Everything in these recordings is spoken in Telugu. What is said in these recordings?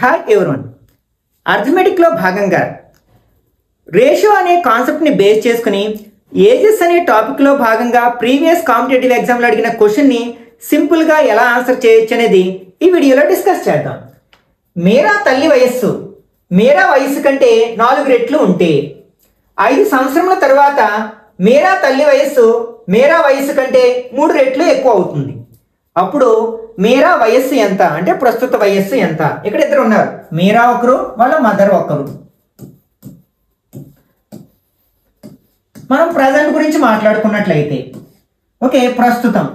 Hi everyone. అర్థమెటిక్లో భాగంగా రేషియో అనే కాన్సెప్ట్ని బేస్ చేసుకుని ఏజెస్ అనే టాపిక్లో భాగంగా ప్రీవియస్ కాంపిటేటివ్ ఎగ్జామ్లో అడిగిన క్వశ్చన్ని సింపుల్గా ఎలా ఆన్సర్ చేయొచ్చు అనేది ఈ వీడియోలో డిస్కస్ చేద్దాం. మేరా తల్లి వయస్సు మేరా వయస్సు కంటే 4 రెట్లు ఉంటే 5 సంవత్సరముల తర్వాత మేరా తల్లి వయస్సు మేరా వయస్సు కంటే 3 రెట్లు ఎక్కువ అవుతుంది. అప్పుడు మేరా వయస్సు ఎంత అంటే ప్రస్తుత వయస్సు ఎంత? ఇక్కడ ఇద్దరు ఉన్నారు, మేరా ఒకరు, వాళ్ళ మదర్ ఒకరు. మనం ప్రజెంట్ గురించి మాట్లాడుకున్నట్లయితే ఓకే, ప్రస్తుతం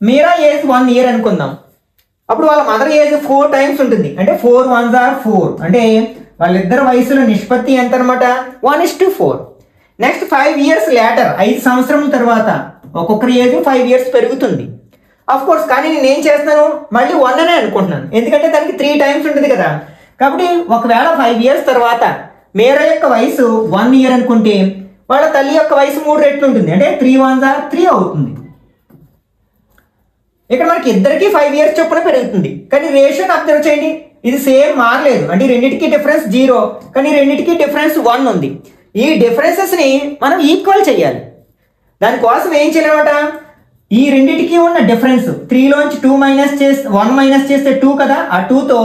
మేరా ఏజ్ 1 ఇయర్ అనుకుందాం. అప్పుడు వాళ్ళ మదర్ ఏజ్ 4 టైమ్స్ ఉంటుంది, అంటే 4 1s are 4, అంటే వాళ్ళిద్దరు వయసులో నిష్పత్తి ఎంత అనమాట? 1:4. నెక్స్ట్ 5 years లేటర్, 5 సంవత్సరముల తర్వాత ఒక్కొక్కరి ఏజ్ 5 years పెరుగుతుంది. అఫ్ కోర్స్, కానీ నేను ఏం చేస్తున్నాను, మళ్ళీ 1 అనే అనుకుంటున్నాను, ఎందుకంటే దానికి 3 టైమ్స్ ఉంటుంది కదా. కాబట్టి ఒకవేళ 5 years తర్వాత మేరా యొక్క వయసు 1 ఇయర్ అనుకుంటే వాళ్ళ తల్లి యొక్క వయసు 3 రెట్లు ఉంటుంది, అంటే 3 1s are 3 అవుతుంది. ఇక్కడ మనకి ఇద్దరికి 5 years చొప్పున పెరుగుతుంది, కానీ రేషియోని అబ్జర్వ్ చేయండి, ఇది సేమ్ మారలేదు. అంటే రెండింటికి డిఫరెన్స్ 0, కానీ రెండింటికి డిఫరెన్స్ 1 ఉంది. ఈ డిఫరెన్సెస్ని మనం ఈక్వల్ చేయాలి. దానికోసం ఏం చేయాలన్నమాట, ఈ రెండింటికి ఉన్న డిఫరెన్స్ 3లోంచి 2 మైనస్ చేస్తే 1 మైనస్ చేస్తే 2 కదా, ఆ 2తో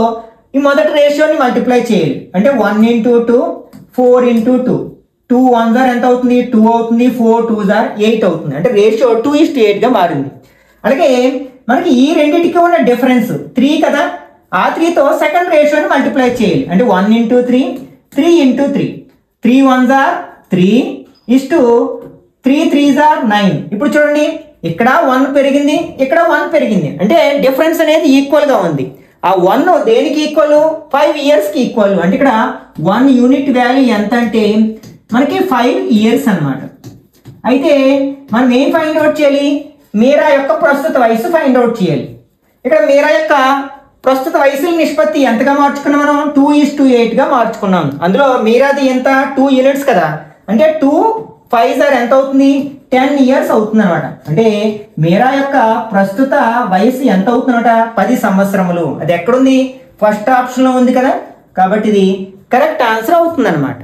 ఈ మొదటి రేషియోని మల్టిప్లై చేయాలి. అంటే 1 × 2 4 × 2 2 1s are ఎంత అవుతుంది? 2 అవుతుంది. 4 2s are 8 అవుతుంది. అంటే రేషియో 2:8గా మారింది. అలాగే మనకి ఈ రెండింటికి ఉన్న డిఫరెన్స్ 3 కదా, ఆ 3తో సెకండ్ రేషియోని మల్టిప్లై చేయాలి. అంటే 1 × 3 3 × 3 3 1s are 3 3 3s are 9. ఇప్పుడు చూడండి, ఇక్కడ 1 పెరిగింది, ఇక్కడ 1 పెరిగింది, అంటే డిఫరెన్స్ అనేది ఈక్వల్గా ఉంది. ఆ 1 దేనికి ఈక్వల్? 5 yearsకి ఈక్వల్. అంటే ఇక్కడ 1 యూనిట్ వాల్యూ ఎంత అంటే మనకి 5 years అన్నమాట. అయితే మనం ఏం ఫైండ్ అవుట్ చేయాలి? మేరా యొక్క ప్రస్తుత వయసు ఫైండ్ అవుట్ చేయాలి. ఇక్కడ మేరా యొక్క ప్రస్తుత వయసుల నిష్పత్తి ఎంతగా మార్చుకున్నాం మనం? 2:8గా మార్చుకున్నాం. అందులో మేరాది ఎంత? 2 units కదా, అంటే 2 5s are ఎంత అవుతుంది? 10 years అవుతుంది అనమాట. అంటే మేరా యొక్క ప్రస్తుత వయసు ఎంత అవుతుంది అనమాట? 10 సంవత్సరములు. అది ఎక్కడుంది? ఫస్ట్ ఆప్షన్లో ఉంది కదా, కాబట్టి ఇది కరెక్ట్ ఆన్సర్ అవుతుంది అనమాట.